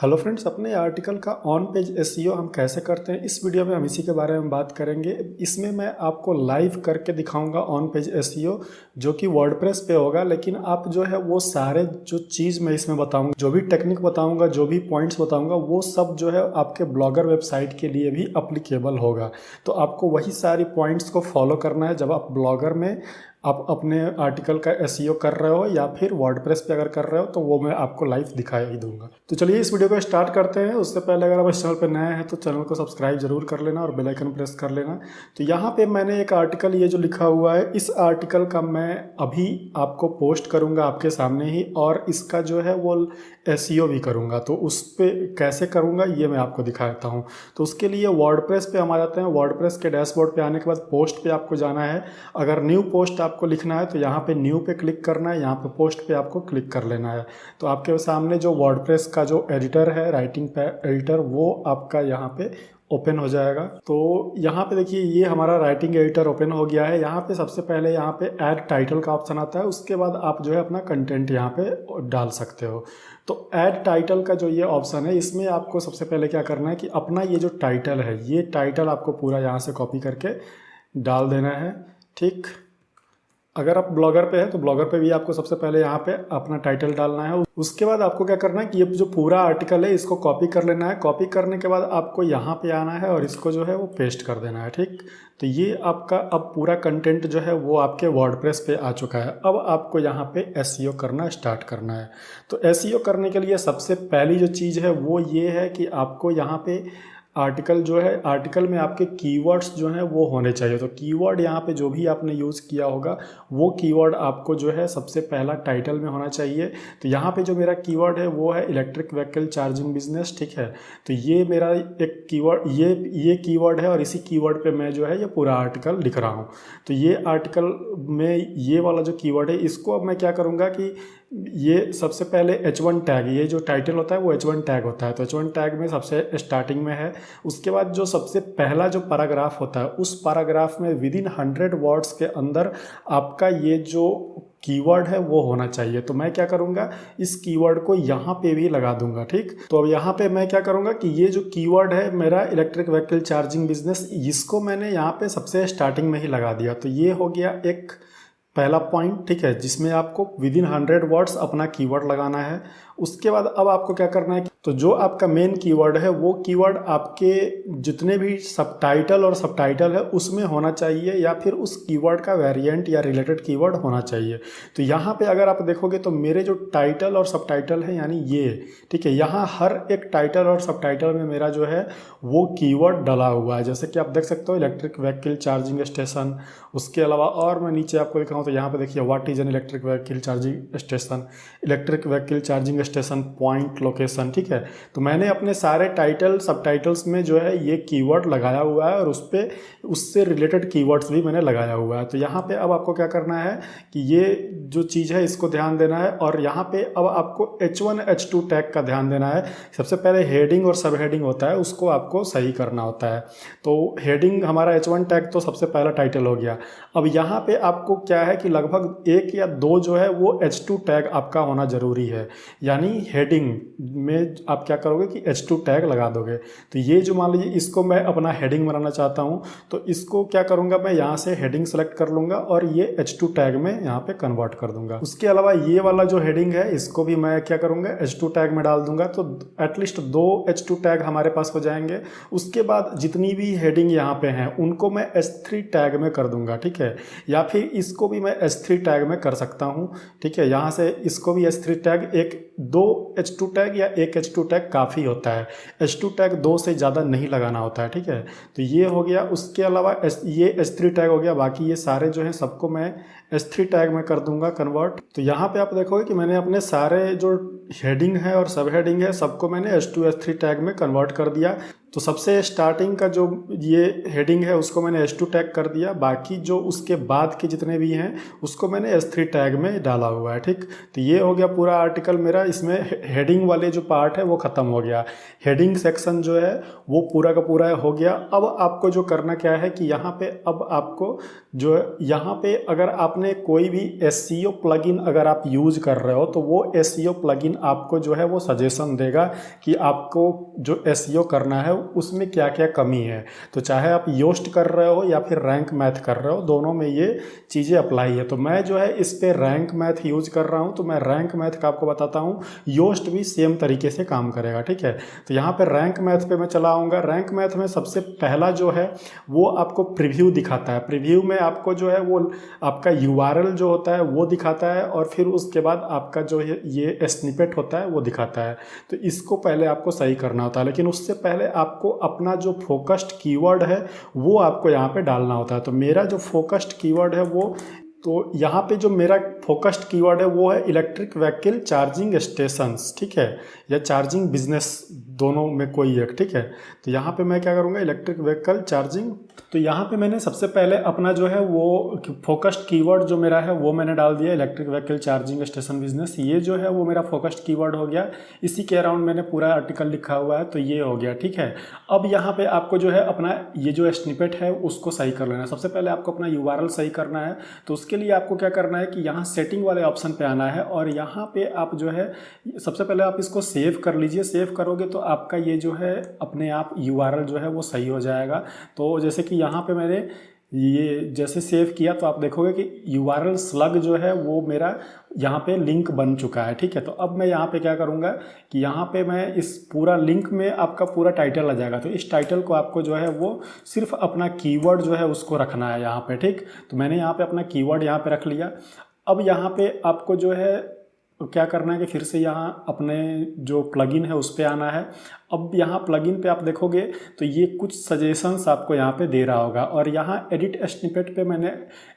Hello friends, अपने article का on page SEO हम कैसे करते हैं, इस वीडियो में हम इसी के बारे में बात करेंगे। इसमें मैं आपको लाइव करके दिखाऊंगा ऑन पेज एसईओ, जो कि वर्डप्रेस पे होगा। लेकिन आप जो है वो सारे जो चीज़ मैं इसमें बताऊंगा, जो भी टेक्निक बताऊंगा, जो भी पॉइंट्स बताऊंगा, वो सब जो है आपके ब्लॉगर वेबसाइट के लिए भी अप्लीकेबल होगा। तो आपको वही सारी पॉइंट्स को फॉलो करना है जब आप ब्लॉगर में आप अपने आर्टिकल का एसईओ कर रहे हो, या फिर वर्डप्रेस पे अगर कर रहे हो तो वो मैं आपको लाइव दिखा ही दूंगा। तो चलिए इस वीडियो को स्टार्ट करते हैं। उससे पहले अगर आप इस चैनल पर नए हैं तो चैनल को सब्सक्राइब जरूर कर लेना और बेल आइकन प्रेस कर लेना। तो यहाँ पे मैंने एक आर्टिकल, ये जो लिखा हुआ है, इस आर्टिकल का मैं अभी आपको पोस्ट करूँगा आपके सामने ही, और इसका जो है वो एसईओ भी करूँगा। तो उस पर कैसे करूँगा ये मैं आपको दिखाता हूँ। तो उसके लिए वर्डप्रेस पे हम आ जाते हैं। वर्डप्रेस के डैशबोर्ड पे आने के बाद पोस्ट पे आपको जाना है। अगर न्यू पोस्ट आपको लिखना है तो यहाँ पे न्यू पे क्लिक करना है, यहाँ पे पोस्ट पे आपको क्लिक कर लेना है। तो आपके सामने जो वर्डप्रेस का जो एडिटर है, राइटिंग एडिटर, वो आपका यहाँ पे ओपन हो जाएगा। तो यहाँ पे देखिए, ये हमारा राइटिंग एडिटर ओपन हो गया है। यहाँ पे सबसे पहले यहाँ पे ऐड टाइटल का ऑप्शन आता है। उसके बाद आप जो है अपना कंटेंट यहाँ पे डाल सकते हो। तो ऐड टाइटल का जो ये ऑप्शन है, इसमें आपको सबसे पहले क्या करना है कि अपना ये जो टाइटल है, ये टाइटल आपको पूरा यहाँ से कॉपी करके डाल देना है। ठीक, अगर आप ब्लॉगर पे हैं तो ब्लॉगर पे भी आपको सबसे पहले यहाँ पे अपना टाइटल डालना है। उसके बाद आपको क्या करना है कि ये जो पूरा आर्टिकल है इसको कॉपी कर लेना है। कॉपी करने के बाद आपको यहाँ पे आना है और इसको जो है वो पेस्ट कर देना है। ठीक, तो ये आपका अब पूरा कंटेंट जो है वो आपके वर्डप्रेस पे आ चुका है। अब आपको यहाँ पे एसईओ करना स्टार्ट करना है। तो एसईओ करने के लिए सबसे पहली जो चीज़ है वो ये है कि आपको यहाँ पे आर्टिकल जो है, आर्टिकल में आपके कीवर्ड्स जो हैं वो होने चाहिए। तो कीवर्ड यहाँ पे जो भी आपने यूज़ किया होगा वो कीवर्ड आपको जो है सबसे पहला टाइटल में होना चाहिए। तो यहाँ पे जो मेरा कीवर्ड है वो है इलेक्ट्रिक व्हीकल चार्जिंग बिजनेस। ठीक है, तो ये मेरा एक कीवर्ड, ये कीवर्ड है, और इसी कीवर्ड पे मैं जो है ये पूरा आर्टिकल लिख रहा हूँ। तो ये आर्टिकल में ये वाला जो कीवर्ड है, इसको अब मैं क्या करूँगा कि ये सबसे पहले H1 टैग, ये जो टाइटल होता है वो H1 टैग होता है। तो H1 टैग में सबसे स्टार्टिंग में है। उसके बाद जो सबसे पहला जो पैराग्राफ होता है, उस पैराग्राफ में विदिन 100 वर्ड्स के अंदर आपका ये जो कीवर्ड है वो होना चाहिए। तो मैं क्या करूँगा, इस कीवर्ड को यहाँ पे भी लगा दूंगा। ठीक, तो अब यहाँ पे मैं क्या करूँगा कि ये जो कीवर्ड है मेरा इलेक्ट्रिक व्हीकल चार्जिंग बिजनेस, इसको मैंने यहाँ पे सबसे स्टार्टिंग में ही लगा दिया। तो ये हो गया एक पहला पॉइंट। ठीक है, जिसमें आपको विदिन 100 वर्ड्स अपना कीवर्ड लगाना है। उसके बाद अब आपको क्या करना है, तो जो आपका मेन कीवर्ड है वो कीवर्ड आपके जितने भी सबटाइटल और सबटाइटल है उसमें होना चाहिए, या फिर उस कीवर्ड का वेरिएंट या रिलेटेड कीवर्ड होना चाहिए। तो यहाँ पे अगर आप देखोगे तो मेरे जो टाइटल और सबटाइटल है, यानी ये, ठीक है, यहाँ हर एक टाइटल और सबटाइटल में मेरा जो है वो कीवर्ड डला हुआ है। जैसे कि आप देख सकते हो इलेक्ट्रिक व्हीकल चार्जिंग स्टेशन। उसके अलावा और मैं नीचे आपको दिखाऊँ तो यहाँ पे देखिए, what is an electric vehicle charging station, electric vehicle charging station point location. ठीक है, तो मैंने अपने सारे टाइटल सबटाइटल्स में जो है ये कीवर्ड लगाया हुआ है, और उस पे उससे रिलेटेड कीवर्ड्स भी मैंने लगाया हुआ है। तो यहाँ पे अब आपको क्या करना है कि ये जो चीज़ है इसको ध्यान देना है, और यहाँ पे अब आपको H1 H2 टैग का ध्यान देना है। सबसे पहले हेडिंग और सब हेडिंग होता है, उसको आपको सही करना होता है। तो हेडिंग हमारा H1 टैग तो सबसे पहला टाइटल हो गया। अब यहाँ पे आपको क्या है कि लगभग 1 या 2 जो है वो H2 टैग आपका होना ज़रूरी है। यानी हेडिंग में आप क्या करोगे कि H2 टैग लगा दोगे। तो ये जो मान लीजिए इसको मैं अपना हेडिंग बनाना चाहता हूँ, तो इसको क्या करूँगा, मैं यहाँ से हेडिंग सेलेक्ट कर लूँगा और ये H2 टैग में यहाँ पे कन्वर्ट कर दूंगा। उसके अलावा ये वाला जो हेडिंग है इसको भी मैं क्या करूँगा, H2 टैग में डाल दूंगा। तो एटलीस्ट 2 H2 टैग हमारे पास हो जाएंगे। उसके बाद जितनी भी हेडिंग यहाँ पे हैं उनको मैं H3 टैग में कर दूंगा। ठीक है, या फिर इसको भी मैं H3 टैग में कर सकता हूँ। ठीक है, यहाँ से इसको भी H3 टैग, 2 H2 टैग या 1 H2 टैग काफ़ी होता है। H2 टैग 2 से ज़्यादा नहीं लगाना होता है। ठीक है, तो ये हो गया। उसके अलावा ये H3 टैग हो गया। बाकी ये सारे जो हैं सबको मैं H3 टैग में कर दूंगा कन्वर्ट। तो यहाँ पे आप देखोगे कि मैंने अपने सारे जो हेडिंग है और सब हेडिंग है सबको मैंने H2 H3 टैग में कन्वर्ट कर दिया। तो सबसे स्टार्टिंग का जो ये हेडिंग है उसको मैंने H2 टैग कर दिया, बाकी जो उसके बाद के जितने भी हैं उसको मैंने S3 टैग में डाला हुआ है। ठीक, तो ये हो गया पूरा आर्टिकल मेरा। इसमें हेडिंग वाले जो पार्ट है वो ख़त्म हो गया, हेडिंग सेक्शन जो है वो पूरा का पूरा हो गया। अब आपको जो करना क्या है कि यहाँ पे अब आपको जो यहाँ पे अगर आपने कोई भी SEO प्लगइन अगर आप यूज़ कर रहे हो तो वो SEO प्लगइन आपको जो है वो सजेशन देगा कि आपको जो SEO करना है उसमें क्या क्या कमी है। तो चाहे आप योस्ट कर रहे हो या फिर रैंक मैथ कर रहे हो, दोनों में ये चीज़ें अप्लाई है। तो मैं जो है इस पे रैंक मैथ यूज़ कर रहा हूँ, तो मैं रैंक मैथ का आपको बताता हूँ। योस्ट भी सेम तरीके से काम करेगा। ठीक है, तो यहाँ पे रैंक मैथ पे मैं चला आऊँगा। रैंक मैथ में सबसे पहला जो है वो आपको प्रीव्यू दिखाता है। प्रीव्यू में आपको जो है वो आपका URL जो होता है वो दिखाता है, और फिर उसके बाद आपका जो है ये स्निपेट होता है वो दिखाता है। तो इसको पहले आपको सही करना होता है, लेकिन उससे पहले आपको अपना जो फोकस्ड कीवर्ड है वो आपको यहाँ पे डालना होता है। तो मेरा जो फोकस्ड कीवर्ड है वो, तो यहाँ पे जो मेरा फोकस्ड कीवर्ड है वो है इलेक्ट्रिक व्हीकल चार्जिंग स्टेशंस। ठीक है, या चार्जिंग बिजनेस, दोनों में कोई एक। ठीक है, तो यहाँ पे मैं क्या करूँगा, इलेक्ट्रिक व्हीकल चार्जिंग। तो यहाँ पे मैंने सबसे पहले अपना जो है वो फोकस्ड कीवर्ड जो मेरा है वो मैंने डाल दिया, electric vehicle charging station business. ये जो है वो मेरा फोकस्ड कीवर्ड हो गया। इसी के अराउंड मैंने पूरा आर्टिकल लिखा हुआ है, तो ये हो गया। ठीक है, अब यहाँ पे आपको जो है अपना ये जो स्निपेट है उसको सही कर लेना है। सबसे पहले आपको अपना URL सही करना है। तो उसके लिए आपको क्या करना है कि यहाँ सेटिंग वाले ऑप्शन पे आना है, और यहाँ पे आप जो है सबसे पहले आप इसको सेव कर लीजिए। सेव करोगे तो आपका ये जो है अपने आप URL जो है वो सही हो जाएगा। तो जैसे कि यहाँ पे मैंने ये जैसे सेव किया तो आप देखोगे कि URL स्लग जो है वो मेरा यहाँ पे लिंक बन चुका है। ठीक है, तो अब मैं यहाँ पे क्या करूँगा कि यहाँ पे मैं इस पूरा लिंक में आपका पूरा टाइटल आ जाएगा। तो इस टाइटल को आपको जो है वो सिर्फ अपना कीवर्ड जो है उसको रखना है यहाँ पे। ठीक, तो मैंने यहाँ पे अपना कीवर्ड यहाँ पे रख लिया। अब यहाँ पे आपको जो है क्या करना है कि फिर से यहाँ अपने जो प्लगइन है उस पर आना है। अब यहाँ प्लगइन पे आप देखोगे तो ये कुछ सजेशंस आपको यहाँ पे दे रहा होगा, और यहाँ एडिट स्निपेट पे मैंने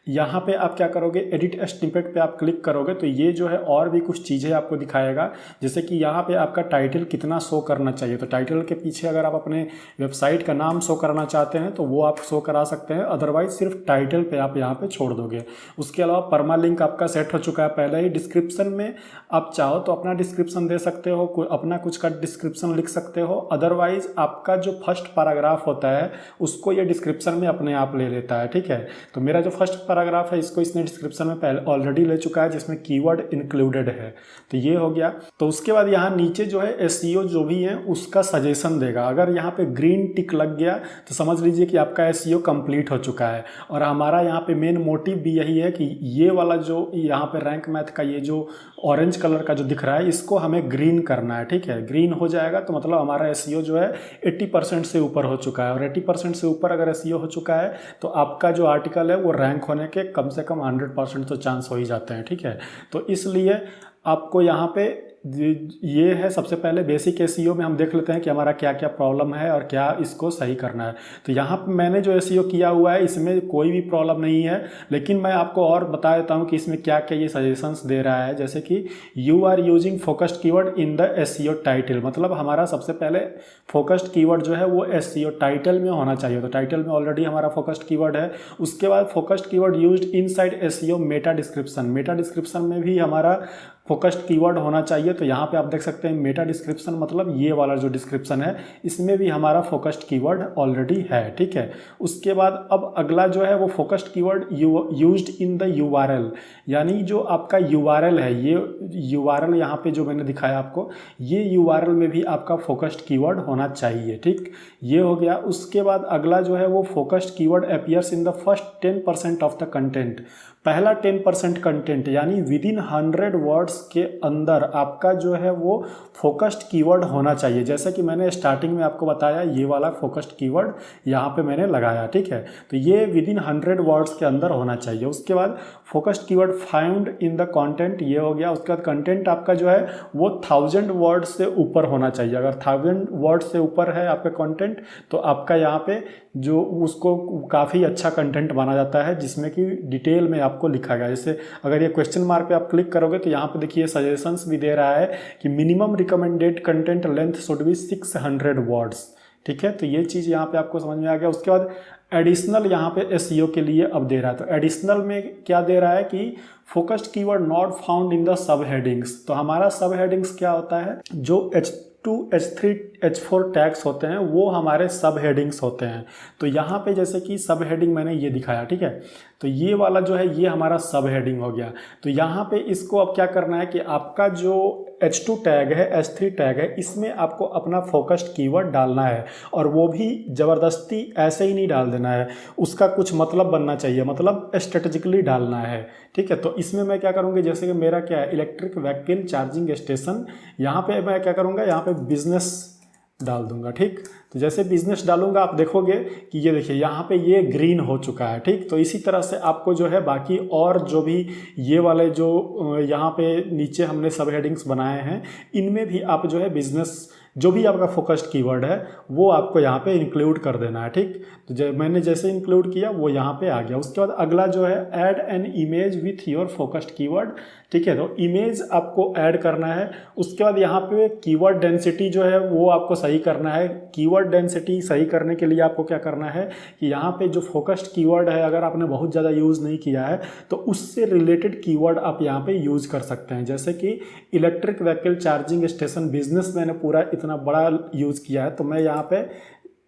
यहाँ पे आप क्या करोगे, एडिट स्निपेट पे आप क्लिक करोगे तो ये जो है और भी कुछ चीज़ें आपको दिखाएगा। जैसे कि यहाँ पे आपका टाइटल कितना शो करना चाहिए, तो टाइटल के पीछे अगर आप अपने वेबसाइट का नाम शो करना चाहते हैं तो वो आप शो करा सकते हैं, अदरवाइज सिर्फ टाइटल पे आप यहाँ पे छोड़ दोगे। उसके अलावा परमा लिंक आपका सेट हो चुका है पहले ही। डिस्क्रिप्शन में आप चाहो तो अपना डिस्क्रिप्शन दे सकते हो, अपना कुछ का डिस्क्रिप्शन लिख सकते हो, अदरवाइज आपका जो फर्स्ट पैराग्राफ होता है उसको ये डिस्क्रिप्शन में अपने आप ले लेता है। ठीक है, तो मेरा जो फर्स्ट पैराग्राफ है इसको इसने डिस्क्रिप्शन में पहले ऑलरेडी ले चुका है, जिसमें कीवर्ड इंक्लूडेड है। तो ये हो गया। तो उसके बाद यहाँ नीचे जो है SEO जो भी है उसका सजेशन देगा। अगर यहाँ पे ग्रीन टिक लग गया तो समझ लीजिए कि आपका SEO कंप्लीट हो चुका है। और हमारा यहाँ पे मेन मोटिव भी यही है कि ये वाला जो यहाँ पे रैंक मैथ का ये जो ऑरेंज कलर का जो दिख रहा है इसको हमें ग्रीन करना है। ठीक है, ग्रीन हो जाएगा तो मतलब हमारा SEO जो है 80% से ऊपर हो चुका है, और 80% से ऊपर अगर SEO हो चुका है तो आपका जो आर्टिकल है वो रैंक होने के कम से कम 100% तो चांस हो ही जाते हैं। ठीक है, तो इसलिए आपको यहाँ पे ये है सबसे पहले बेसिक SEO में हम देख लेते हैं कि हमारा क्या क्या प्रॉब्लम है और क्या इसको सही करना है। तो यहाँ पे मैंने जो SEO किया हुआ है इसमें कोई भी प्रॉब्लम नहीं है, लेकिन मैं आपको और बता देता हूँ कि इसमें क्या क्या ये सजेशंस दे रहा है। जैसे कि you are using focused keyword in the SEO title, मतलब हमारा सबसे पहले फोकस्ड कीवर्ड जो है वो SEO टाइटल में होना चाहिए। तो टाइटल में ऑलरेडी हमारा फोकस्ड कीवर्ड है। उसके बाद focused keyword used inside SEO Meta description, Meta description में भी हमारा फोकस्ड कीवर्ड होना चाहिए। तो यहाँ पे आप देख सकते हैं मेटा डिस्क्रिप्शन मतलब ये वाला जो डिस्क्रिप्शन है इसमें भी हमारा फोकस्ड कीवर्ड ऑलरेडी है। ठीक है, उसके बाद अब अगला जो है वो focused keyword used in the URL, यानी जो आपका URL है, ये URL यहाँ पे जो मैंने दिखाया आपको, ये URL में भी आपका फोकस्ड कीवर्ड होना चाहिए। ठीक, ये हो गया। उसके बाद अगला जो है वो focused keyword appears in the first 10% of the content. पहला 10% कंटेंट यानी विदिन 100 वर्ड्स के अंदर आपका जो है वो फोकस्ड कीवर्ड होना चाहिए। जैसे कि मैंने स्टार्टिंग में आपको बताया ये वाला फोकस्ड कीवर्ड यहाँ पे मैंने लगाया। ठीक है, तो ये विदिन 100 वर्ड्स के अंदर होना चाहिए। उसके बाद focused keyword found in the content, ये हो गया। उसके बाद कंटेंट आपका जो है वो 1000 वर्ड से ऊपर होना चाहिए। अगर 1000 वर्ड से ऊपर है आपका कंटेंट तो आपका यहाँ पे जो उसको काफ़ी अच्छा कंटेंट माना जाता है, जिसमें कि डिटेल में आपको लिखा गया। जैसे अगर ये क्वेश्चन मार्क पे आप क्लिक करोगे तो यहाँ पे देखिए सजेशंस भी दे रहा है कि minimum recommended content length should be 600 words. ठीक है, तो ये चीज़ यहाँ पे आपको समझ में आ गया। उसके बाद एडिशनल यहाँ पे एसईओ के लिए अब दे रहा है, तो एडिशनल में क्या दे रहा है कि focused keyword not found in the sub headings. तो हमारा सब हेडिंग्स क्या होता है, जो H2, H3, H4 टैग्स होते हैं वो हमारे सब हेडिंग्स होते हैं। तो यहाँ पे जैसे कि सब हेडिंग मैंने ये दिखाया, ठीक है, तो ये वाला जो है ये हमारा सब हेडिंग हो गया। तो यहाँ पे इसको अब क्या करना है कि आपका जो H2 टैग है, H3 टैग है, इसमें आपको अपना फोकस्ड कीवर्ड डालना है, और वो भी ज़बरदस्ती ऐसे ही नहीं डाल देना है, उसका कुछ मतलब बनना चाहिए, मतलब स्ट्रेटेजिकली डालना है, ठीक है। तो इसमें मैं क्या करूँगी, जैसे कि मेरा क्या है इलेक्ट्रिक व्हीकल चार्जिंग स्टेशन, यहाँ पे मैं क्या करूँगा, यहाँ पे बिजनेस डाल दूंगा, ठीक। तो जैसे बिजनेस डालूंगा आप देखोगे कि ये देखिए यहाँ पे ये ग्रीन हो चुका है, ठीक। तो इसी तरह से आपको जो है बाकी और जो भी ये वाले जो यहाँ पे नीचे हमने सब हेडिंग्स बनाए हैं, इनमें भी आप जो है बिजनेस जो भी आपका फोकस्ड कीवर्ड है वो आपको यहाँ पे इंक्लूड कर देना है, ठीक। तो जब मैंने जैसे इंक्लूड किया वो यहाँ पे आ गया। उसके बाद अगला जो है add an image with your focused keyword, ठीक है। तो इमेज आपको ऐड करना है। उसके बाद यहाँ पे कीवर्ड डेंसिटी जो है वो आपको सही करना है। कीवर्ड डेंसिटी सही करने के लिए आपको क्या करना है कि यहाँ पे जो फोकस्ड कीवर्ड है अगर आपने बहुत ज़्यादा यूज़ नहीं किया है तो उससे रिलेटेड कीवर्ड आप यहाँ पे यूज़ कर सकते हैं। जैसे कि electric vehicle charging station business मैंने पूरा इतना बड़ा यूज़ किया है, तो मैं यहाँ पे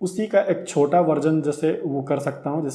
उसी का एक छोटा वर्जन जैसे वो कर सकता हूँ।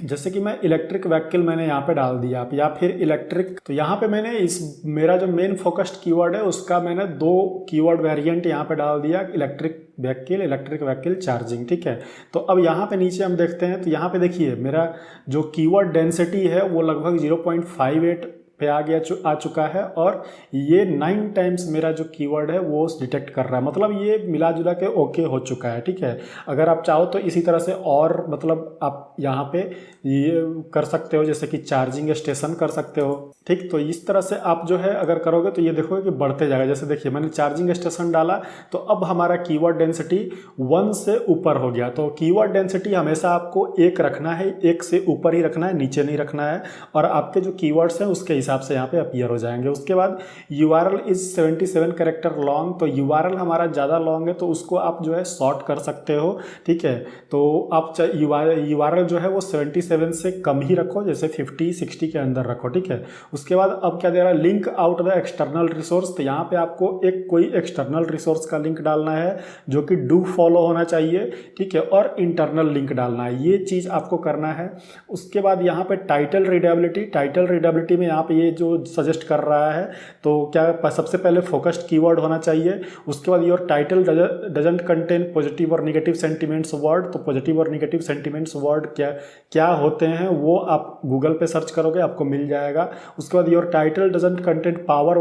जैसे कि मैं इलेक्ट्रिक व्हीकल मैंने यहाँ पे डाल दिया आप, या फिर इलेक्ट्रिक, तो यहाँ पे मैंने इस मेरा जो मेन फोकस्ड कीवर्ड है उसका मैंने 2 कीवर्ड वेरिएंट यहाँ पे डाल दिया, इलेक्ट्रिक व्हीकल चार्जिंग, ठीक है। तो अब यहाँ पे नीचे हम देखते हैं, तो यहाँ पे देखिए मेरा जो कीवर्ड डेंसिटी है वो लगभग 0.58 पे आ चुका है, और ये 9 टाइम्स मेरा जो कीवर्ड है वो डिटेक्ट कर रहा है, मतलब ये मिला जुला के ओके हो चुका है, ठीक है। अगर आप चाहो तो इसी तरह से और मतलब आप यहाँ पे ये कर सकते हो, जैसे कि चार्जिंग स्टेशन कर सकते हो, ठीक। तो इस तरह से आप जो है अगर करोगे तो ये देखोगे कि बढ़ते जाएगा। जैसे देखिए मैंने चार्जिंग स्टेशन डाला तो अब हमारा कीवर्ड डेंसिटी 1 से ऊपर हो गया। तो कीवर्ड डेंसिटी हमेशा आपको 1 रखना है, 1 से ऊपर ही रखना है, नीचे नहीं रखना है, और आपके जो कीवर्ड्स हैं उसके हिसाब से यहाँ पे अपीयर हो जाएंगे। उसके बाद URL इज 77 कैरेक्टर लॉन्ग, तो URL हमारा ज़्यादा लॉन्ग है तो उसको आप जो है शॉर्ट कर सकते हो, ठीक है। तो आप URL जो है वो 77 से कम ही रखो, जैसे 50-60 के अंदर रखो, ठीक है। उसके बाद अब क्या दे रहा है, link out the external resource, तो यहाँ पे आपको एक कोई एक्सटर्नल रिसोर्स का लिंक डालना है जो कि डू फॉलो होना चाहिए, ठीक है, और इंटरनल लिंक डालना है, ये चीज़ आपको करना है। उसके बाद यहाँ पे टाइटल रीडेबिलिटी में यहाँ पे ये जो सजेस्ट कर रहा है, तो क्या सबसे पहले फोकस्ड कीवर्ड होना चाहिए। उसके बाद your title doesn't contain positive और निगेटिव सेंटिमेंट्स वर्ड, तो पॉजिटिव और निगेटिव सेंटिमेंट्स वर्ड क्या होते हैं वो आप गूगल पे सर्च करोगे आपको मिल जाएगा। उसके बाद your title doesn't contain power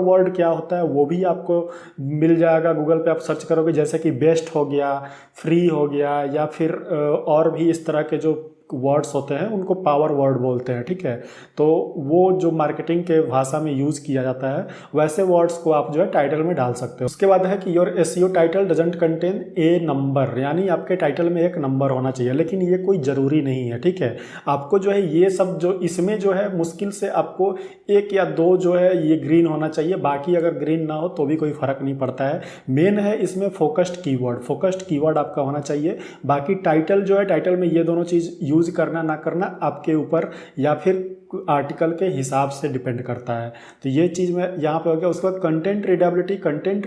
word क्या होता है वो भी आपको मिल जाएगा, गूगल पे आप सर्च करोगे, जैसे कि बेस्ट हो गया, फ्री हो गया, या फिर और भी इस तरह के जो वर्ड्स होते हैं उनको पावर वर्ड बोलते हैं, ठीक है। तो वो जो मार्केटिंग के भाषा में यूज़ किया जाता है वैसे वर्ड्स को आप जो है टाइटल में डाल सकते हो। उसके बाद है कि your SEO title doesn't contain a number, यानी आपके टाइटल में एक नंबर होना चाहिए, लेकिन ये कोई ज़रूरी नहीं है, ठीक है। आपको जो है ये सब जो इसमें जो है मुश्किल से आपको 1 या 2 जो है ये ग्रीन होना चाहिए, बाकी अगर ग्रीन ना हो तो भी कोई फ़र्क नहीं पड़ता है। मेन है इसमें फोकस्ड कीवर्ड आपका होना चाहिए। बाकी टाइटल जो है, टाइटल में ये दोनों चीज़ यूज़ करना ना करना आपके ऊपर या फिर आर्टिकल के हिसाब से डिपेंड करता है। तो ये चीज़ में यहाँ पे हो गया। उसके बाद कंटेंट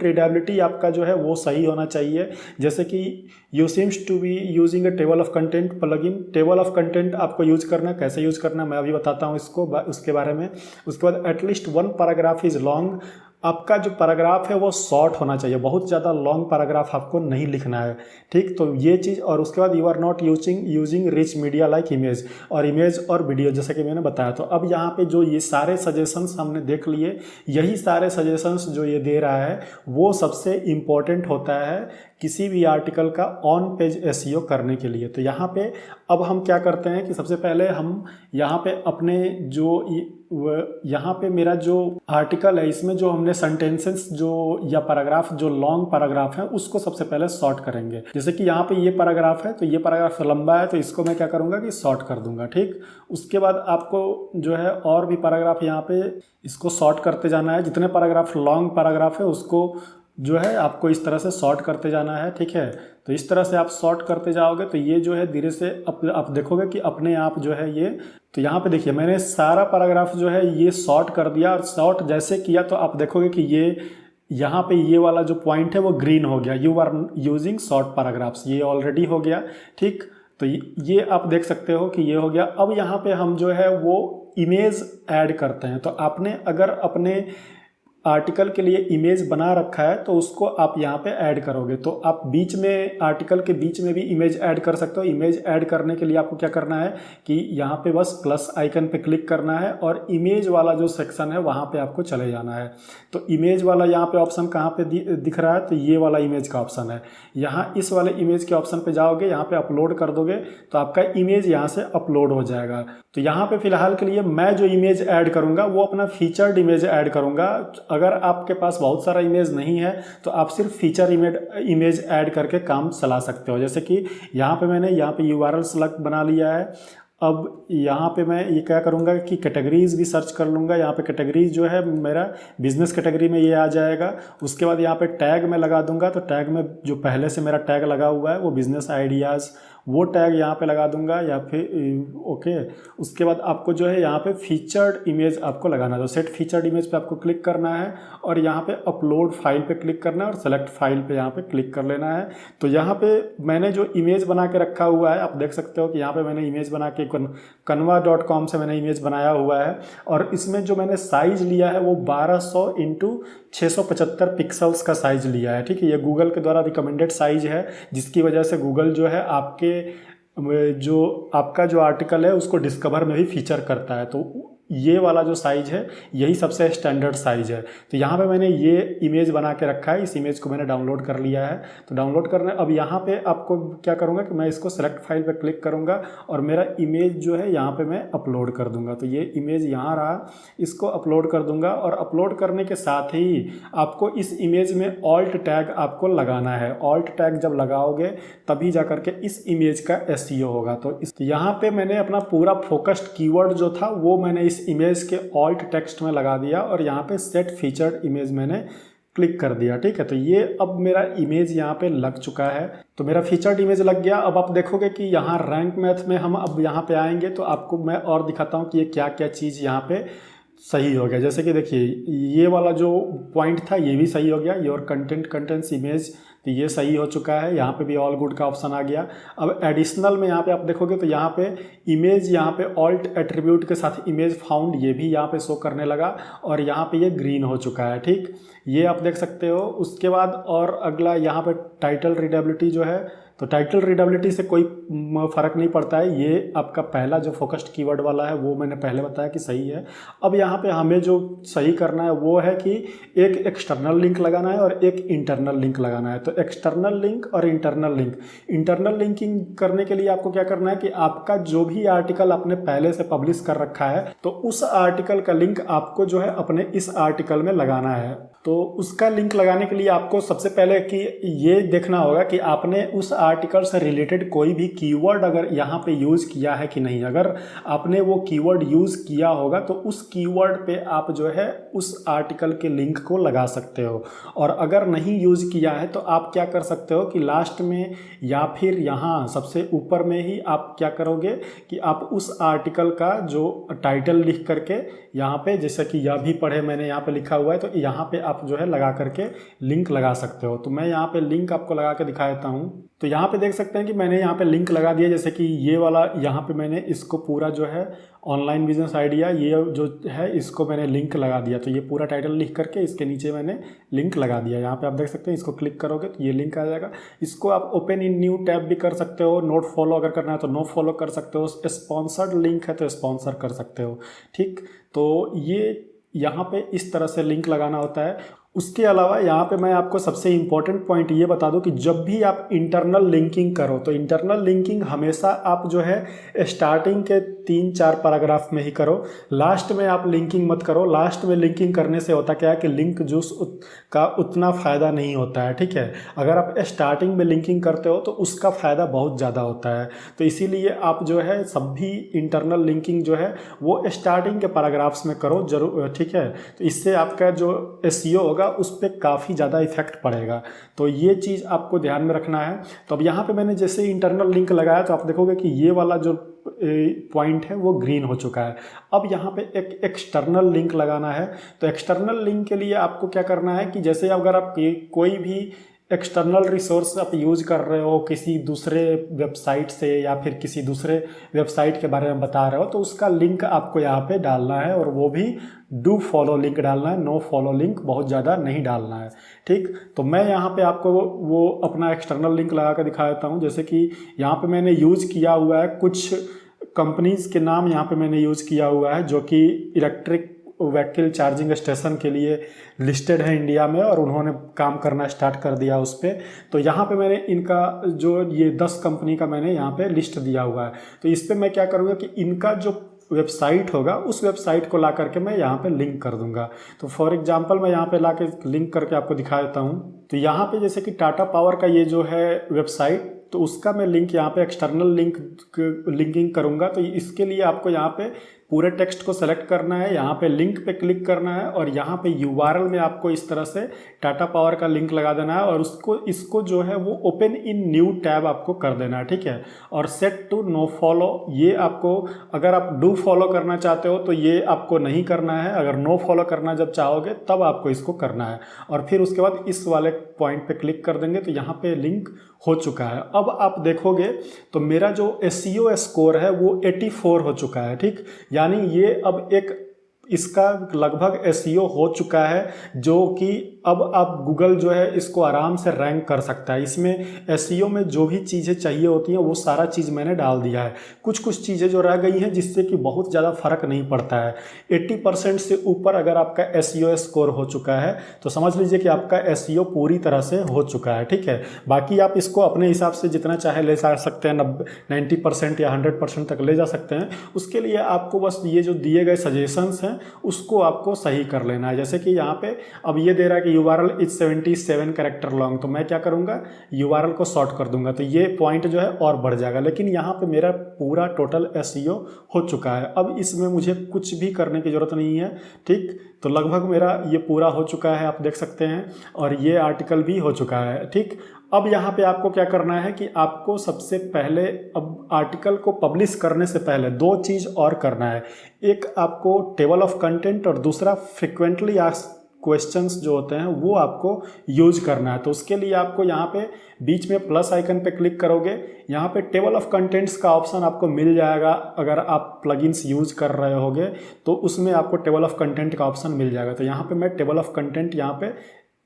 रीडेबिलिटी आपका जो है वो सही होना चाहिए। जैसे कि you seems to be using a table of content plugin, table of content आपको यूज़ करना, कैसे यूज़ करना मैं अभी बताता हूँ इसको उसके बारे में। उसके बाद एटलीस्ट 1 पैराग्राफ इज़ लॉन्ग, आपका जो पैराग्राफ है वो शॉर्ट होना चाहिए, बहुत ज़्यादा लॉन्ग पैराग्राफ आपको नहीं लिखना है, ठीक। तो ये चीज़, और उसके बाद you are not using rich media like image और वीडियो, जैसे कि मैंने बताया। तो अब यहाँ पे जो ये सारे सजेशंस हमने देख लिए, यही सारे सजेशंस जो ये दे रहा है वो सबसे इम्पॉर्टेंट होता है किसी भी आर्टिकल का ऑन पेज एसईओ करने के लिए। तो यहाँ पे अब हम क्या करते हैं कि सबसे पहले हम यहाँ पे अपने जो यहाँ पे मेरा जो आर्टिकल है इसमें जो हमने सेंटेंसेस जो या पैराग्राफ जो लॉन्ग पैराग्राफ है उसको सबसे पहले शॉर्ट करेंगे। जैसे कि यहाँ पे ये पैराग्राफ है तो ये पैराग्राफ लंबा है तो इसको मैं क्या करूँगा कि शॉर्ट कर दूंगा, ठीक। उसके बाद आपको जो है और भी पैराग्राफ यहाँ पे इसको शॉर्ट करते जाना है। जितने पैराग्राफ लॉन्ग पैराग्राफ है उसको जो है आपको इस तरह से सॉर्ट करते जाना है, ठीक है। तो इस तरह से आप सॉर्ट करते जाओगे तो ये जो है धीरे से आप देखोगे कि अपने आप जो है ये, तो यहाँ पे देखिए मैंने सारा पैराग्राफ जो है ये सॉर्ट कर दिया, और सॉर्ट जैसे किया तो आप देखोगे कि ये यहाँ पे ये वाला जो पॉइंट है वो ग्रीन हो गया, you are using short paragraphs, ये ऑलरेडी हो गया, ठीक। तो ये आप देख सकते हो कि ये हो गया। अब यहाँ पे हम जो है वो इमेज ऐड करते हैं। तो आपने अगर अपने आर्टिकल के लिए इमेज बना रखा है तो उसको आप यहाँ पे ऐड करोगे। तो आप बीच में आर्टिकल के बीच में भी इमेज ऐड कर सकते हो। इमेज ऐड करने के लिए आपको क्या करना है कि यहाँ पे बस प्लस आइकन पे क्लिक करना है और इमेज वाला जो सेक्शन है वहाँ पे आपको चले जाना है। तो इमेज वाला यहाँ पे ऑप्शन कहाँ पे दिख रहा है, तो ये वाला इमेज का ऑप्शन है। यहाँ इस वाले इमेज के ऑप्शन पे जाओगे, यहाँ पे अपलोड कर दोगे तो आपका इमेज यहाँ से अपलोड हो जाएगा। तो यहाँ पे फिलहाल के लिए मैं जो इमेज ऐड करूँगा वो अपना फीचर्ड इमेज ऐड करूँगा। अगर आपके पास बहुत सारा इमेज नहीं है तो आप सिर्फ फीचर इमेज ऐड करके काम चला सकते हो। जैसे कि यहाँ पे मैंने यहाँ पे URL सेलेक्ट बना लिया है। अब यहाँ पे मैं ये क्या करूँगा कि कैटेगरीज भी सर्च कर लूँगा। यहाँ पे कैटेगरीज जो है मेरा बिजनेस कैटेगरी में ये आ जाएगा। उसके बाद यहाँ पे टैग मैं लगा दूंगा। तो टैग में जो पहले से मेरा टैग लगा हुआ है वो बिजनेस आइडियाज़, वो टैग यहाँ पे लगा दूंगा या फिर ओके। उसके बाद आपको जो है यहाँ पे फीचर्ड इमेज आपको लगाना है। तो सेट फीचर्ड इमेज पे आपको क्लिक करना है और यहाँ पे अपलोड फाइल पे क्लिक करना है और सेलेक्ट फाइल पे यहाँ पे क्लिक कर लेना है। तो यहाँ पे मैंने जो इमेज बना के रखा हुआ है आप देख सकते हो कि यहाँ पे मैंने इमेज बना के canva.com से मैंने इमेज बनाया हुआ है और इसमें जो मैंने साइज लिया है वो 1200 × 675 पिक्सल्स का साइज लिया है, ठीक है। ये गूगल के द्वारा रिकमेंडेड साइज है, जिसकी वजह से गूगल जो है आपका जो आर्टिकल है उसको डिस्कवर में भी फीचर करता है। तो ये वाला जो साइज है यही सबसे स्टैंडर्ड साइज है। तो यहाँ पे मैंने ये इमेज बना के रखा है, इस इमेज को मैंने डाउनलोड कर लिया है। तो डाउनलोड करने अब यहाँ पे आपको क्या करूँगा कि मैं इसको सेलेक्ट फाइल पे क्लिक करूँगा और मेरा इमेज जो है यहाँ पे मैं अपलोड कर दूँगा। तो ये इमेज यहाँ रहा, इसको अपलोड कर दूँगा और अपलोड करने के साथ ही आपको इस इमेज में ऑल्ट टैग आपको लगाना है। ऑल्ट टैग जब लगाओगे तभी जा करके इस इमेज का SEO होगा। तो यहाँ पे मैंने अपना पूरा फोकस्ड कीवर्ड जो था वो मैंने इस इमेज के ऑल्ट टेक्स्ट में लगा दिया और यहाँ पे सेट फीचर्ड इमेज मैंने क्लिक कर दिया, ठीक है। तो ये अब मेरा इमेज यहाँ पे लग चुका है। तो मेरा फीचर्ड इमेज लग गया। अब आप देखोगे कि यहाँ रैंक मैथ में हम अब यहाँ पे आएंगे तो आपको मैं और दिखाता हूँ कि ये क्या क्या चीज़ यहाँ पे सही हो गया। जैसे कि देखिए ये वाला जो पॉइंट था ये भी सही हो गया, योर कंटेंट्स इमेज, तो ये सही हो चुका है। यहाँ पे भी ऑल गुड का ऑप्शन आ गया। अब एडिशनल में यहाँ पे आप देखोगे तो यहाँ पे इमेज, यहाँ पे ऑल्ट एट्रीब्यूट के साथ इमेज फाउंड, ये भी यहाँ पे शो करने लगा और यहाँ पे ये ग्रीन हो चुका है, ठीक, ये आप देख सकते हो। उसके बाद और अगला यहाँ पे टाइटल रीडेबिलिटी जो है, तो टाइटल रीडेबिलिटी से कोई फ़र्क नहीं पड़ता है। ये आपका पहला जो फोकस्ड कीवर्ड वाला है वो मैंने पहले बताया कि सही है। अब यहाँ पे हमें जो सही करना है वो है कि एक एक्सटर्नल लिंक लगाना है और एक इंटरनल लिंक लगाना है। तो एक्सटर्नल लिंक और इंटरनल लिंकिंग करने के लिए आपको क्या करना है कि आपका जो भी आर्टिकल आपने पहले से पब्लिश कर रखा है तो उस आर्टिकल का लिंक आपको जो है अपने इस आर्टिकल में लगाना है। तो उसका लिंक लगाने के लिए आपको सबसे पहले कि ये देखना होगा कि आपने उस आर्टिकल से रिलेटेड कोई भी कीवर्ड अगर यहाँ पे यूज़ किया है कि नहीं। अगर आपने वो कीवर्ड यूज़ किया होगा तो उस कीवर्ड पे आप जो है उस आर्टिकल के लिंक को लगा सकते हो। और अगर नहीं यूज़ किया है तो आप क्या कर सकते हो कि लास्ट में या फिर यहाँ सबसे ऊपर में ही आप क्या करोगे कि आप उस आर्टिकल का जो टाइटल लिख करके यहाँ पे, जैसे कि यह भी पढ़े मैंने यहाँ पे लिखा हुआ है, तो यहाँ पे आप जो है लगा करके लिंक लगा सकते हो। तो मैं यहाँ पे लिंक आपको लगा के दिखा देता हूँ। तो यहाँ पे देख सकते हैं कि मैंने यहाँ पे लिंक लगा दिया। जैसे कि ये वाला यहाँ पे मैंने इसको पूरा जो है ऑनलाइन बिजनेस आइडिया ये जो है इसको मैंने लिंक लगा दिया। तो ये पूरा टाइटल लिख करके इसके नीचे मैंने लिंक लगा दिया। यहाँ पे आप देख सकते हैं, इसको क्लिक करोगे तो ये लिंक आ जाएगा। इसको आप ओपन इन न्यू टैब भी कर सकते हो, नोट फॉलो अगर करना है तो नो फॉलो कर सकते हो, स्पॉन्सर्ड लिंक है तो स्पॉन्सर कर सकते हो, ठीक। तो ये यहाँ पे इस तरह से लिंक लगाना होता है। उसके अलावा यहाँ पे मैं आपको सबसे इम्पॉर्टेंट पॉइंट ये बता दूं कि जब भी आप इंटरनल लिंकिंग करो तो इंटरनल लिंकिंग हमेशा आप जो है स्टार्टिंग के 3-4 पैराग्राफ में ही करो, लास्ट में आप लिंकिंग मत करो। लास्ट में लिंकिंग करने से होता क्या है कि लिंक जूस का उतना फ़ायदा नहीं होता है, ठीक है। अगर आप स्टार्टिंग में लिंकिंग करते हो तो उसका फ़ायदा बहुत ज़्यादा होता है। तो इसीलिए आप जो है सभी इंटरनल लिंकिंग जो है वो स्टार्टिंग के पैराग्राफ्स में करो जरूर, ठीक है। तो इससे आपका जो SEO होगा होगा उस पर काफ़ी ज़्यादा इफेक्ट पड़ेगा। तो ये चीज़ आपको ध्यान में रखना है। तो अब यहाँ पे मैंने जैसे इंटरनल लिंक लगाया तो आप देखोगे कि ये वाला जो पॉइंट है वो ग्रीन हो चुका है। अब यहाँ पे एक एक्सटर्नल लिंक लगाना है। तो एक्सटर्नल लिंक के लिए आपको क्या करना है कि जैसे अगर आप कोई भी एक्सटर्नल रिसोर्स आप यूज़ कर रहे हो किसी दूसरे वेबसाइट से या फिर किसी दूसरे वेबसाइट के बारे में बता रहे हो, तो उसका लिंक आपको यहाँ पे डालना है, और वो भी डू फॉलो लिंक डालना है, नो फॉलो लिंक बहुत ज़्यादा नहीं डालना है। ठीक, तो मैं यहाँ पे आपको वो अपना एक्सटर्नल लिंक लगा कर दिखा देता हूँ। जैसे कि यहाँ पे मैंने यूज़ किया हुआ है कुछ कंपनीज़ के नाम यहाँ पे मैंने यूज़ किया हुआ है जो कि इलेक्ट्रिक व्हीकल चार्जिंग स्टेशन के लिए लिस्टेड है इंडिया में, और उन्होंने काम करना स्टार्ट कर दिया उस पर। तो यहाँ पे मैंने इनका जो ये 10 कंपनी का मैंने यहाँ पे लिस्ट दिया हुआ है। तो इस पर मैं क्या करूँगा कि इनका जो वेबसाइट होगा उस वेबसाइट को ला करके मैं यहाँ पे लिंक कर दूंगा। तो फॉर एग्जांपल मैं यहाँ पे ला के लिंक करके आपको दिखा देता हूँ। तो यहाँ पे जैसे कि टाटा पावर का ये जो है वेबसाइट, तो उसका मैं लिंक यहाँ पे एक्सटर्नल लिंकिंग करूँगा। तो इसके लिए आपको यहाँ पे पूरे टेक्स्ट को सेलेक्ट करना है, यहाँ पे लिंक पे क्लिक करना है, और यहाँ पे URL में आपको इस तरह से टाटा पावर का लिंक लगा देना है, और इसको जो है वो ओपन इन न्यू टैब आपको कर देना है। ठीक है, और सेट टू नो फॉलो, ये आपको अगर आप डू फॉलो करना चाहते हो तो ये आपको नहीं करना है, अगर नो फॉलो करना जब चाहोगे तब आपको इसको करना है। और फिर उसके बाद इस वाले पॉइंट पे क्लिक कर देंगे तो यहाँ पे लिंक हो चुका है। अब आप देखोगे तो मेरा जो SEO स्कोर है वो 84 हो चुका है। ठीक, यानी ये अब एक इसका लगभग SEO हो चुका है, जो कि अब आप गूगल जो है इसको आराम से रैंक कर सकता है। इसमें SEO में जो भी चीज़ें चाहिए होती हैं वो सारा चीज़ मैंने डाल दिया है। कुछ चीज़ें जो रह गई हैं जिससे कि बहुत ज़्यादा फर्क नहीं पड़ता है। 80% से ऊपर अगर आपका SEO स्कोर हो चुका है तो समझ लीजिए कि आपका SEO पूरी तरह से हो चुका है। ठीक है, बाकी आप इसको अपने हिसाब से जितना चाहे ले जा सकते हैं, 90% या 100% तक ले जा सकते हैं। उसके लिए आपको बस ये जो दिए गए सजेशंस हैं उसको आपको सही कर लेना है। जैसे कि यहाँ पे अब ये दे रहा है कि URL इज 77 कैरेक्टर लॉन्ग, तो मैं क्या करूँगा URL को शॉर्ट कर दूंगा, तो ये पॉइंट जो है और बढ़ जाएगा। लेकिन यहाँ पे मेरा पूरा टोटल SEO हो चुका है। अब इसमें मुझे कुछ भी करने की ज़रूरत नहीं है। ठीक, तो लगभग मेरा ये पूरा हो चुका है, आप देख सकते हैं, और ये आर्टिकल भी हो चुका है। ठीक, अब यहाँ पे आपको क्या करना है कि आपको सबसे पहले अब आर्टिकल को पब्लिश करने से पहले 2 चीज़ और करना है। एक आपको टेबल ऑफ कंटेंट, और दूसरा फ्रिक्वेंटली आस्क्ड क्वेश्चंस जो होते हैं वो आपको यूज करना है। तो उसके लिए आपको यहाँ पे बीच में प्लस आइकन पे क्लिक करोगे, यहाँ पे टेबल ऑफ कंटेंट्स का ऑप्शन आपको मिल जाएगा। अगर आप प्लगइन्स यूज कर रहे होगे तो उसमें आपको टेबल ऑफ कंटेंट का ऑप्शन मिल जाएगा। तो यहाँ पे मैं टेबल ऑफ कंटेंट यहाँ पे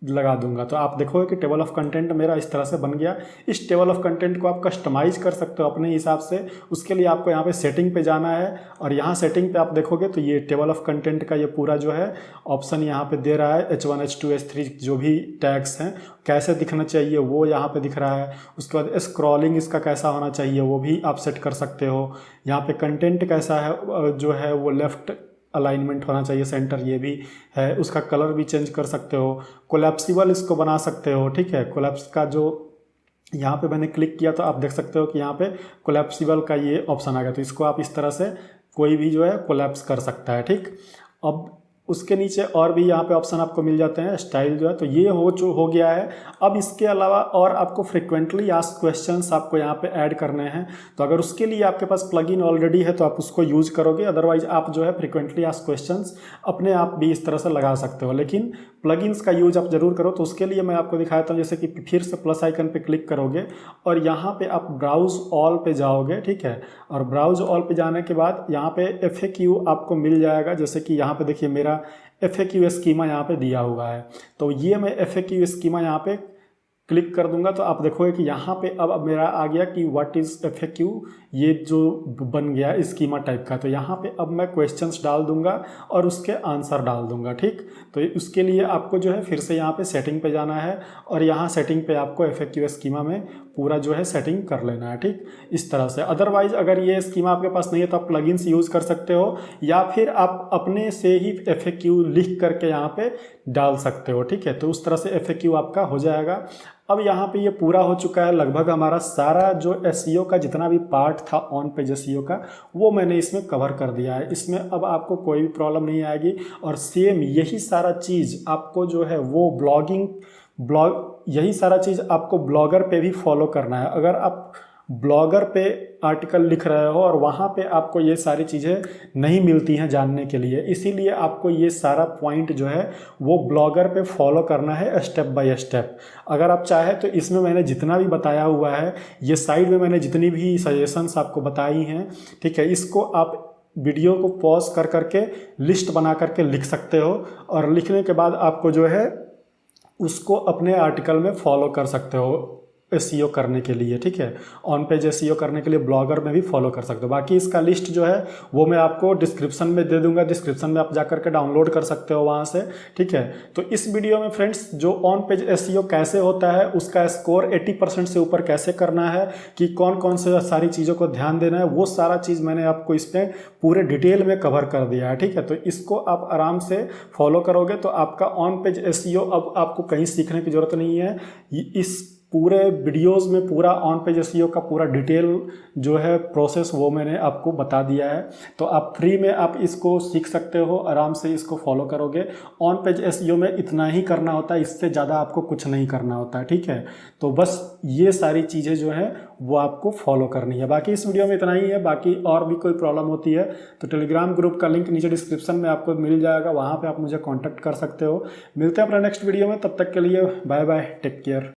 लगा दूंगा, तो आप देखोगे कि टेबल ऑफ कंटेंट मेरा इस तरह से बन गया। इस टेबल ऑफ कंटेंट को आप कस्टमाइज कर सकते हो अपने हिसाब से। उसके लिए आपको यहाँ पे सेटिंग पे जाना है, और यहाँ सेटिंग पे आप देखोगे तो ये टेबल ऑफ कंटेंट का ये पूरा जो है ऑप्शन यहाँ पे दे रहा है। H1 H2 H3 जो भी टैग्स हैं कैसे दिखना चाहिए वो यहाँ पे दिख रहा है। उसके बाद स्क्रॉलिंग इसका कैसा होना चाहिए वो भी आप सेट कर सकते हो। यहाँ पे कंटेंट कैसा है जो है वो लेफ्ट अलाइनमेंट होना चाहिए, सेंटर ये भी है। उसका कलर भी चेंज कर सकते हो, कोलैप्सिबल इसको बना सकते हो। ठीक है, कोलैप्स का जो यहाँ पे मैंने क्लिक किया तो आप देख सकते हो कि यहाँ पे कोलैप्सिबल का ये ऑप्शन आ गया। तो इसको आप इस तरह से कोई भी जो है कोलैप्स कर सकता है। ठीक, अब उसके नीचे और भी यहाँ पे ऑप्शन आपको मिल जाते हैं, स्टाइल जो है, तो ये हो गया है। अब इसके अलावा और आपको फ्रिक्वेंटली आस्क्ड क्वेश्चंस आपको यहाँ पे ऐड करने हैं। तो अगर उसके लिए आपके पास प्लगइन ऑलरेडी है तो आप उसको यूज करोगे, अदरवाइज आप जो है फ्रिक्वेंटली आस्क्ड क्वेश्चंस अपने आप भी इस तरह से लगा सकते हो। लेकिन प्लगइन्स का यूज आप जरूर करो। तो उसके लिए मैं आपको दिखाता हूँ, जैसे कि फिर से प्लस आइकन पे क्लिक करोगे और यहाँ पे आप ब्राउज ऑल पे जाओगे। ठीक है, और ब्राउज ऑल पे जाने के बाद यहाँ पे FAQ आपको मिल जाएगा। जैसे कि यहाँ पे देखिए मेरा FAQ स्कीमा यहाँ पे दिया हुआ है, तो ये मैं FAQ स्कीमा यहाँ पे क्लिक कर दूंगा तो आप देखोगे कि यहाँ पे अब मेरा आ गया कि व्हाट इज़ FAQ, ये जो बन गया स्कीमा टाइप का। तो यहाँ पे अब मैं क्वेश्चंस डाल दूंगा और उसके आंसर डाल दूंगा। ठीक, तो उसके लिए आपको जो है फिर से यहाँ पे सेटिंग पे जाना है और यहाँ सेटिंग पे आपको FAQ स्कीमा में पूरा जो है सेटिंग कर लेना है। ठीक, इस तरह से। अदरवाइज अगर ये स्कीमा आपके पास नहीं है तो आप प्लगइन्स यूज़ कर सकते हो, या फिर आप अपने से ही FAQ लिख करके यहाँ पे डाल सकते हो। ठीक है, तो उस तरह से FAQ आपका हो जाएगा। अब यहाँ पे ये पूरा हो चुका है लगभग हमारा सारा जो एसईओ का जितना भी पार्ट था ऑन पेज एसईओ का, वो मैंने इसमें कवर कर दिया है। इसमें अब आपको कोई भी प्रॉब्लम नहीं आएगी। और सेम यही सारा चीज़ आपको जो है वो यही सारा चीज़ आपको ब्लॉगर पे भी फॉलो करना है। अगर आप ब्लॉगर पे आर्टिकल लिख रहे हो और वहाँ पे आपको ये सारी चीज़ें नहीं मिलती हैं जानने के लिए, इसीलिए आपको ये सारा पॉइंट जो है वो ब्लॉगर पे फॉलो करना है स्टेप बाय स्टेप। अगर आप चाहें तो इसमें मैंने जितना भी बताया हुआ है, ये साइड में मैंने जितनी भी सजेशंस आपको बताई हैं, ठीक है, इसको आप वीडियो को पॉज कर करके लिस्ट बना करके लिख सकते हो। और लिखने के बाद आपको जो है उसको अपने आर्टिकल में फॉलो कर सकते हो एसईओ करने के लिए, ठीक है। ऑन पेज एसईओ करने के लिए ब्लॉगर में भी फॉलो कर सकते हो। बाकी इसका लिस्ट जो है वो मैं आपको डिस्क्रिप्शन में दे दूंगा, डिस्क्रिप्शन में आप जा करके डाउनलोड कर सकते हो वहाँ से, ठीक है। तो इस वीडियो में फ्रेंड्स जो ऑन पेज एसईओ कैसे होता है, उसका स्कोर 80% से ऊपर कैसे करना है, कि कौन कौन से सारी चीज़ों को ध्यान देना है, वो सारा चीज़ मैंने आपको इसमें पूरे डिटेल में कवर कर दिया है, ठीक है। तो इसको आप आराम से फॉलो करोगे तो आपका ऑन पेज एसईओ अब आपको कहीं सीखने की ज़रूरत नहीं है। इस पूरे वीडियोस में पूरा ऑन पेज एसईओ का पूरा डिटेल जो है प्रोसेस वो मैंने आपको बता दिया है। तो आप फ्री में आप इसको सीख सकते हो, आराम से इसको फॉलो करोगे। ऑन पेज एसईओ में इतना ही करना होता है, इससे ज़्यादा आपको कुछ नहीं करना होता है, ठीक है। तो बस ये सारी चीज़ें जो हैं वो आपको फॉलो करनी है। बाकी इस वीडियो में इतना ही है। बाकी और भी कोई प्रॉब्लम होती है तो टेलीग्राम ग्रुप का लिंक नीचे डिस्क्रिप्शन में आपको मिल जाएगा, वहाँ पर आप मुझे कॉन्टैक्ट कर सकते हो। मिलते हैं अपना नेक्स्ट वीडियो में, तब तक के लिए बाय बाय, टेक केयर।